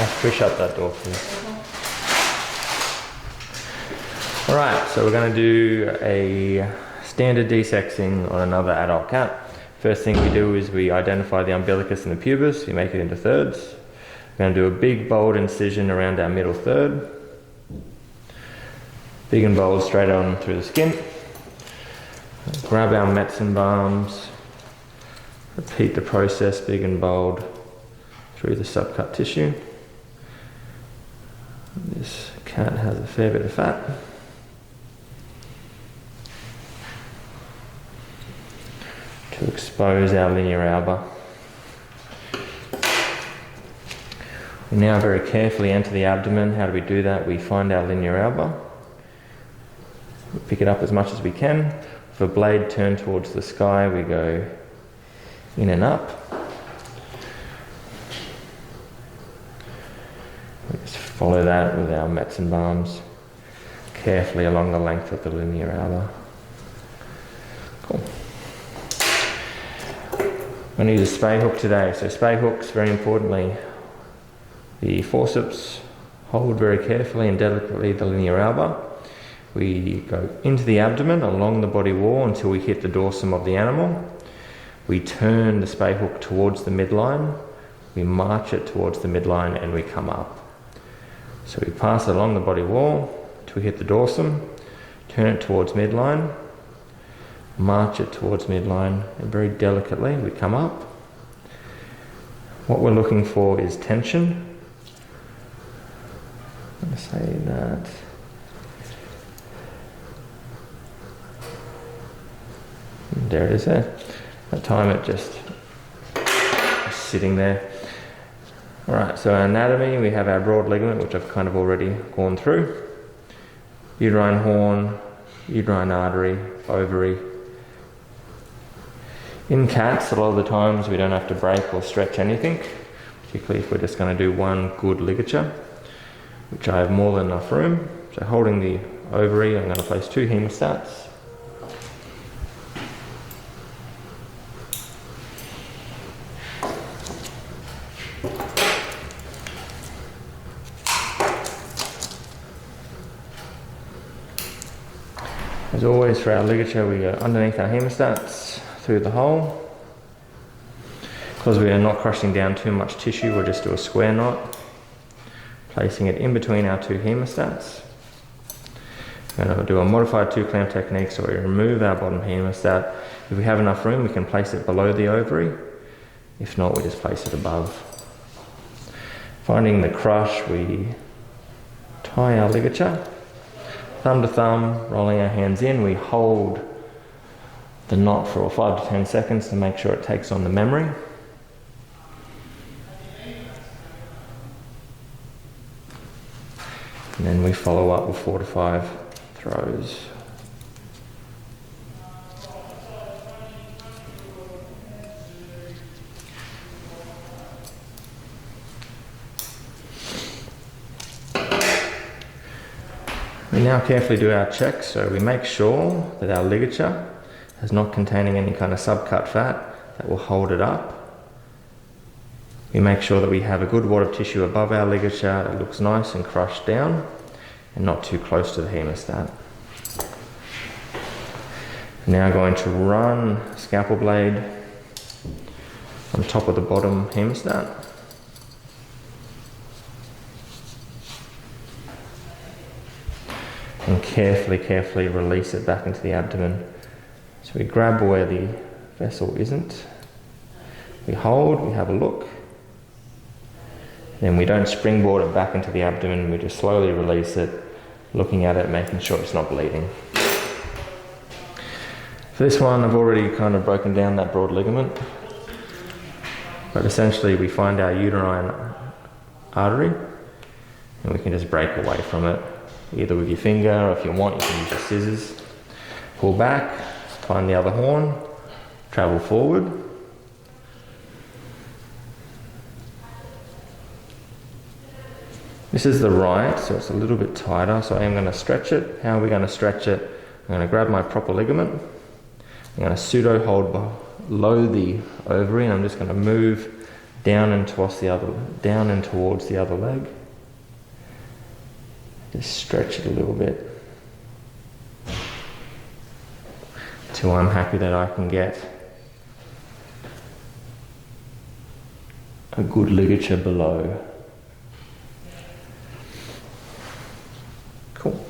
Actually, shut that door, please. Alright, so we're going to do a standard desexing on another adult cat. First thing we do is we identify the umbilicus and the pubis, we make it into thirds. We're going to do a big bold incision around our middle third. Big and bold straight on through the skin. Grab our medicine balms. Repeat the process, big and bold, through the subcut tissue. This cat has a fair bit of fat. To expose our linear alba. We now very carefully enter the abdomen. How do we do that? We find our linear alba. We pick it up as much as we can. With a blade turned towards the sky, we go in and up. We just follow that with our medicine balms carefully along the length of the linear alba. Cool. I'm going to use a spay hook today. So spay hooks, very importantly, the forceps hold very carefully and delicately the linear alba. We go into the abdomen along the body wall until we hit the dorsum of the animal. We turn the spay hook towards the midline. We march it towards the midline and we come up. So we pass it along the body wall till we hit the dorsum, turn it towards midline, march it towards midline, and very delicately we come up. What we're looking for is tension. I'm going to say that. There it is there. That time it just sitting there. Alright, so our anatomy, we have our broad ligament, which I've kind of already gone through. Uterine horn, uterine artery, ovary. In cats, a lot of the times we don't have to break or stretch anything, particularly if we're just going to do one good ligature, which I have more than enough room. So holding the ovary, I'm going to place 2 hemostats. As always, for our ligature, we go underneath our hemostats, through the hole. Because we are not crushing down too much tissue, we'll just do a square knot, placing it in between our 2 hemostats. We're going to do a modified 2-clamp technique, so we remove our bottom hemostat. If we have enough room, we can place it below the ovary. If not, we just place it above. Finding the crush, we tie our ligature. Thumb to thumb, rolling our hands in, we hold the knot for 5 to 10 seconds to make sure it takes on the memory. And then we follow up with 4 to 5 throws. We now carefully do our checks, so we make sure that our ligature is not containing any kind of subcut fat that will hold it up. We make sure that we have a good wad of tissue above our ligature that looks nice and crushed down and not too close to the hemostat. Now going to run a scalpel blade on top of the bottom hemostat. And carefully release it back into the abdomen. So we grab where the vessel isn't. We hold, we have a look. Then we don't springboard it back into the abdomen, we just slowly release it, looking at it, making sure it's not bleeding. For this one, I've already kind of broken down that broad ligament. But essentially we find our uterine artery and we can just break away from it. Either with your finger, or if you want, you can use your scissors. Pull back, find the other horn, travel forward. This is the right, so it's a little bit tighter, so I am going to stretch it. How are we going to stretch it? I'm going to grab my proper ligament. I'm going to pseudo hold below the ovary, and I'm just going to move down and towards the other leg. Just stretch it a little bit till I'm happy that I can get a good ligature below. Cool.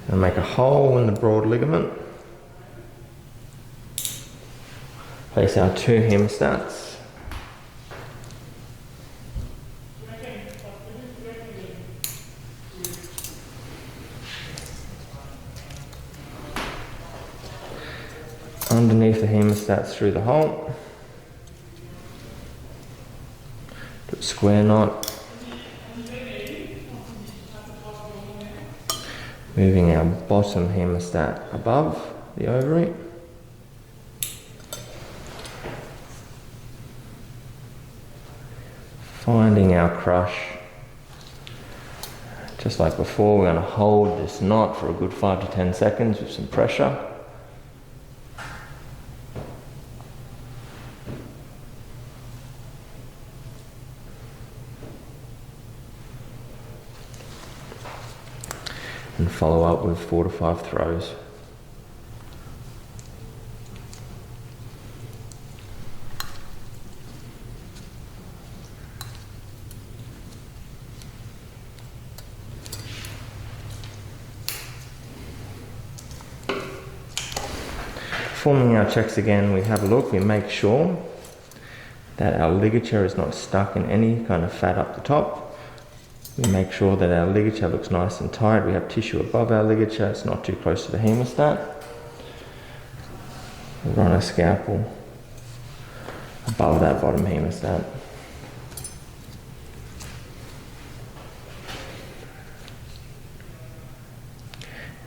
And make a hole in the broad ligament. Place our 2 hemostats. Underneath the hemostats through the hole. Do a square knot. Moving our bottom hemostat above the ovary. Finding our crush. Just like before, we're going to hold this knot for a good 5 to 10 seconds with some pressure. And follow up with 4 to 5 throws. Forming our checks again, we have a look, we make sure that our ligature is not stuck in any kind of fat up the top. We make sure that our ligature looks nice and tight. We have tissue above our ligature, it's not too close to the hemostat. We run a scalpel above that bottom hemostat.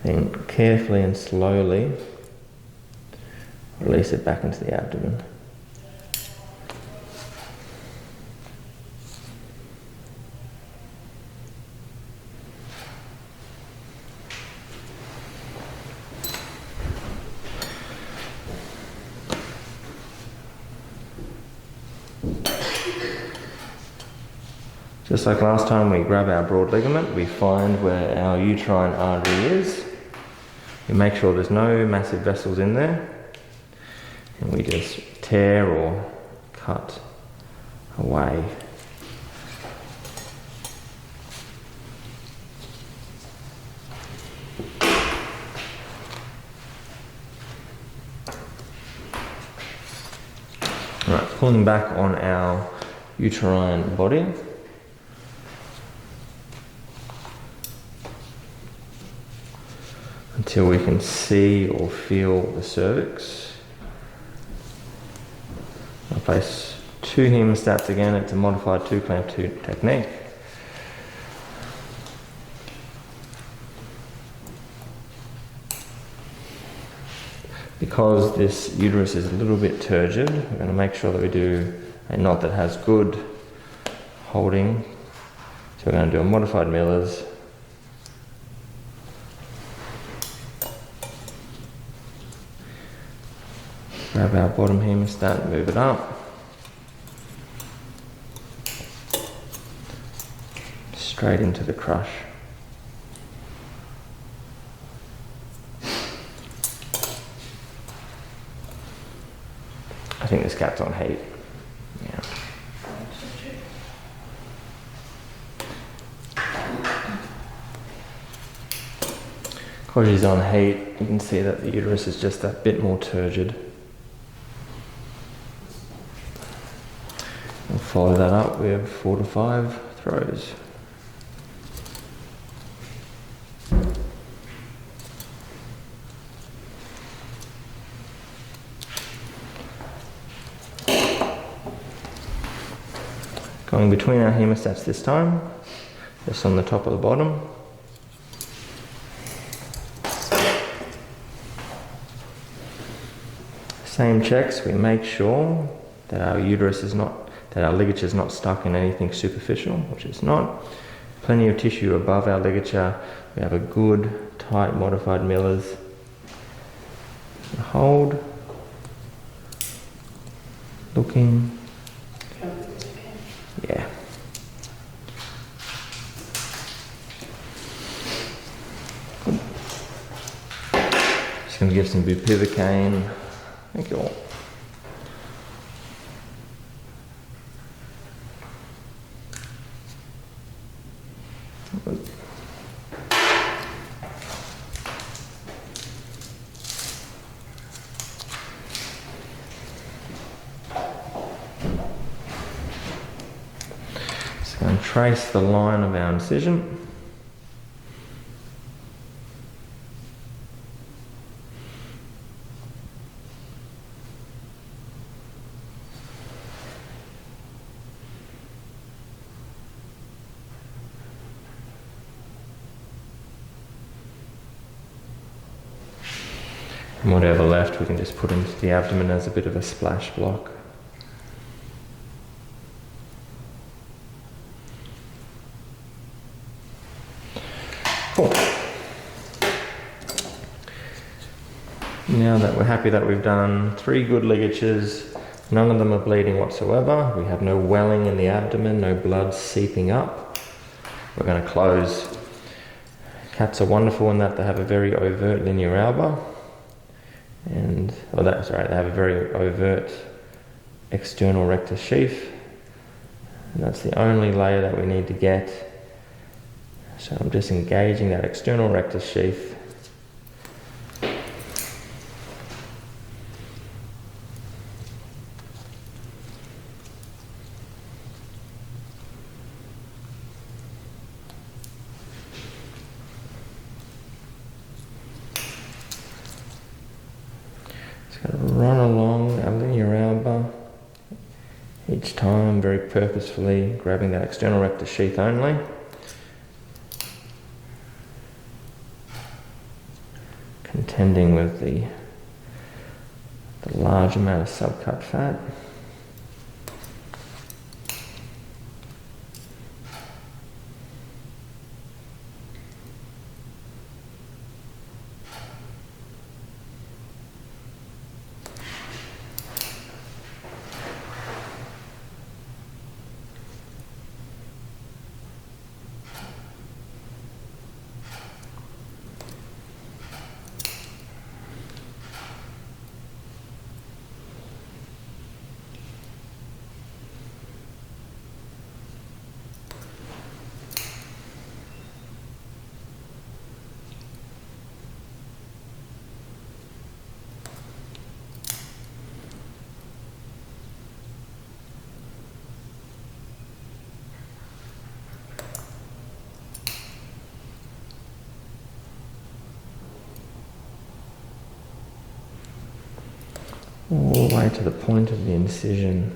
Then carefully and slowly release it back into the abdomen. Just like last time, we grab our broad ligament, we find where our uterine artery is. We make sure there's no massive vessels in there. And we just tear or cut away. Alright, pulling back on our uterine body. Until we can see or feel the cervix. I'll place 2 hemostats again. It's a modified 2 clamp 2 technique. Because this uterus is a little bit turgid, we're going to make sure that we do a knot that has good holding. So we're going to do a modified Miller's. Grab our bottom hemostat, move it up. Straight into the crush. I think this cat's on heat. Yeah. Because she's on heat, you can see that the uterus is just a bit more turgid. We'll follow that up with 4 to 5 throws. Going between our hemostats this time, just on the top of the bottom. Same checks, we make sure that our uterus is not, that our ligature is not stuck in anything superficial, which it's not. Plenty of tissue above our ligature. We have a good, tight, modified Miller's. Hold. looking. Yeah. Good. Just going to give some bupivacaine. Thank you all. Good. Just going to trace the line of our incision. And whatever left we can just put into the abdomen as a bit of a splash block. Cool. Now that we're happy that we've done 3 good ligatures, none of them are bleeding whatsoever, we have no welling in the abdomen, no blood seeping up, we're going to close. Cats are wonderful in that they have a very overt linear alba. They have a very overt external rectus sheath, and that's the only layer that we need to get. So I'm just engaging that external rectus sheath. Run along our linear alba, each time very purposefully grabbing that external rectus sheath only. Contending with the large amount of subcut fat. All the way to the point of the incision.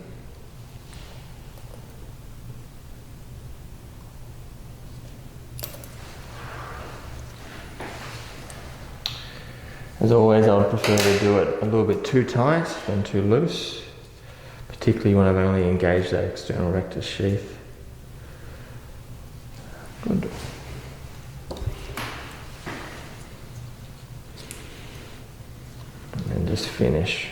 As always, I would prefer to do it a little bit too tight than too loose, particularly when I've only engaged that external rectus sheath. Good. And then just finish.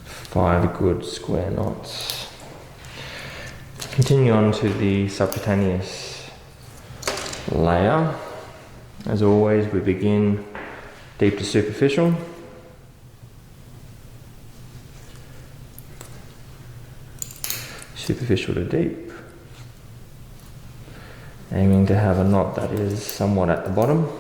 Five good square knots. Continue on to the subcutaneous layer. As always, we begin deep to superficial. Superficial to deep. Aiming to have a knot that is somewhat at the bottom.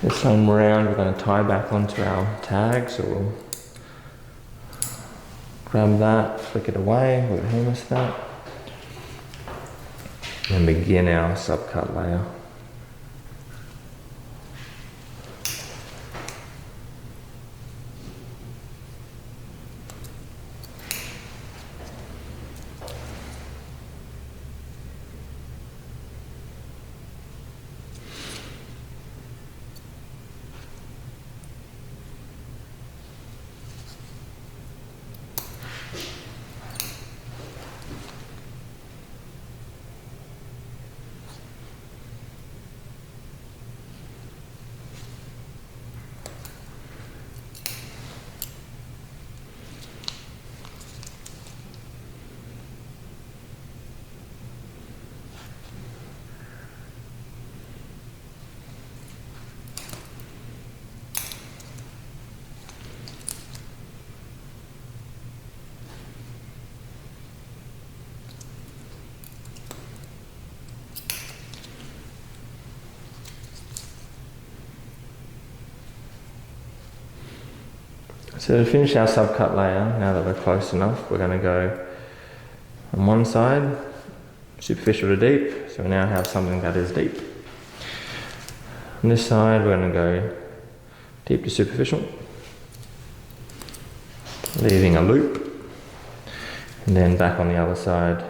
This time around we're going to tie back onto our tag, so we'll grab that, flick it away with a hemostat, and begin our subcut layer. So to finish our subcut layer, now that we're close enough, we're going to go on one side, superficial to deep, so we now have something that is deep. On this side, we're going to go deep to superficial, leaving a loop, and then back on the other side,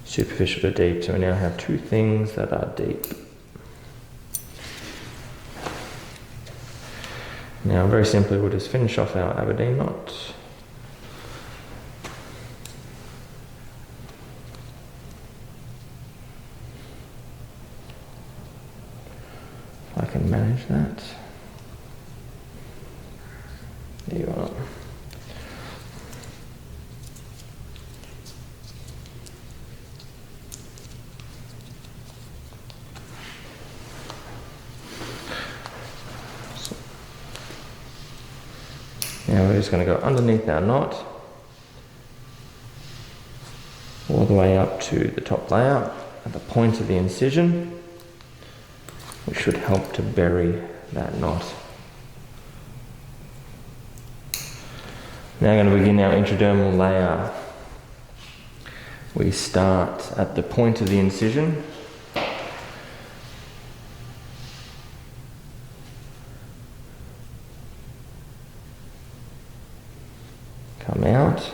superficial to deep, so we now have two things that are deep. Now very simply we'll just finish off our Aberdeen knot. If I can manage that. There you are. Now we're just going to go underneath our knot, all the way up to the top layer at the point of the incision, which should help to bury that knot. Now we're going to begin our intradermal layer. We start at the point of the incision, come out.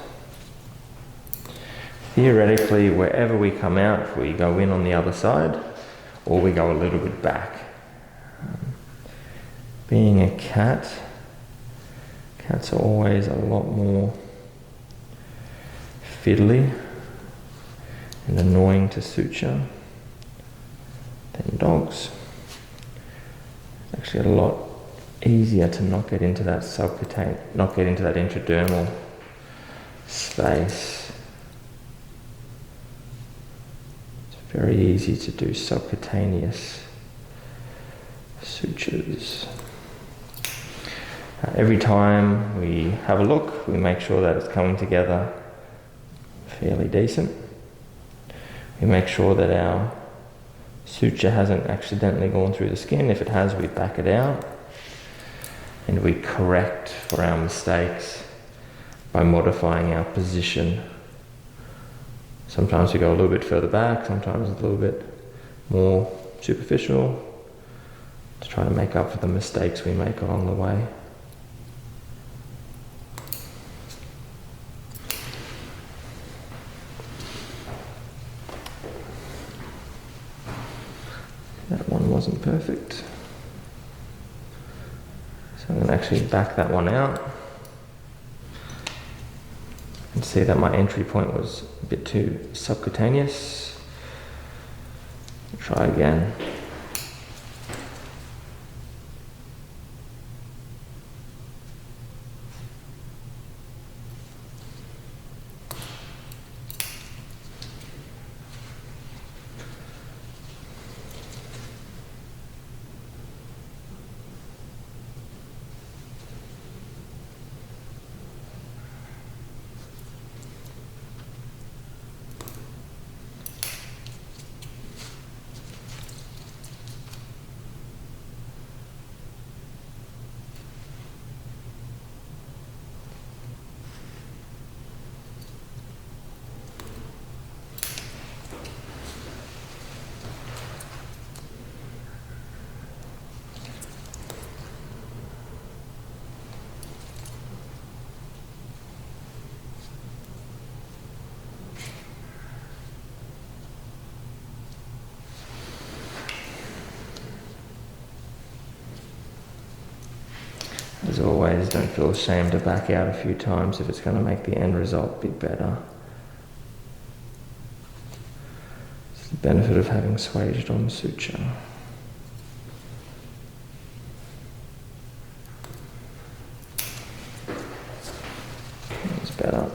Theoretically, wherever we come out, we go in on the other side, or we go a little bit back. Being a cat, cats are always a lot more fiddly and annoying to suture than dogs. It's actually a lot easier to not get into that subcutaneous, not get into that intradermal space. It's very easy to do subcutaneous sutures. Every time we have a look, we make sure that it's coming together fairly decent. We make sure that our suture hasn't accidentally gone through the skin. If it has, we back it out and we correct for our mistakes by modifying our position. Sometimes we go a little bit further back, sometimes a little bit more superficial to try to make up for the mistakes we make along the way. That one wasn't perfect. So I'm going to actually back that one out and see that my entry point was a bit too subcutaneous. Try again. As always, don't feel ashamed to back out a few times if it's going to make the end result a bit better. It's the benefit of having swaged on suture. It's better.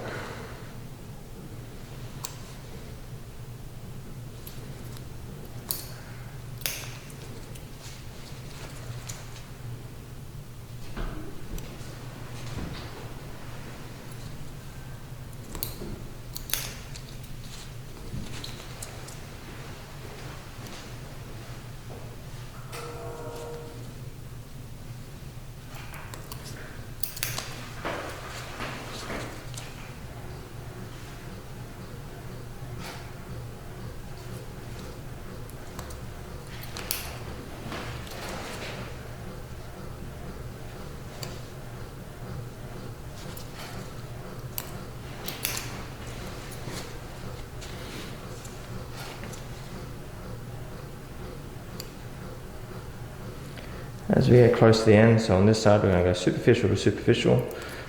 As we get close to the end, so on this side we're going to go superficial to superficial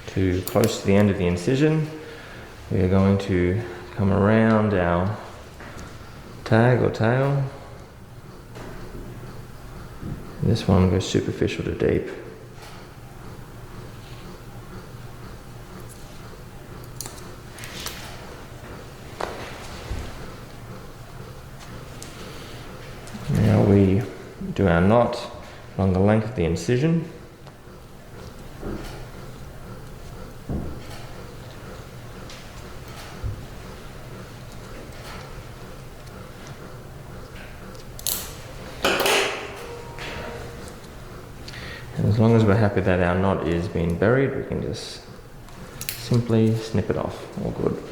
to close to the end of the incision. We are going to come around our tag or tail. This one goes superficial to deep. Now we do our knot along the length of the incision. And as long as we're happy that our knot is being buried, we can just simply snip it off. All good.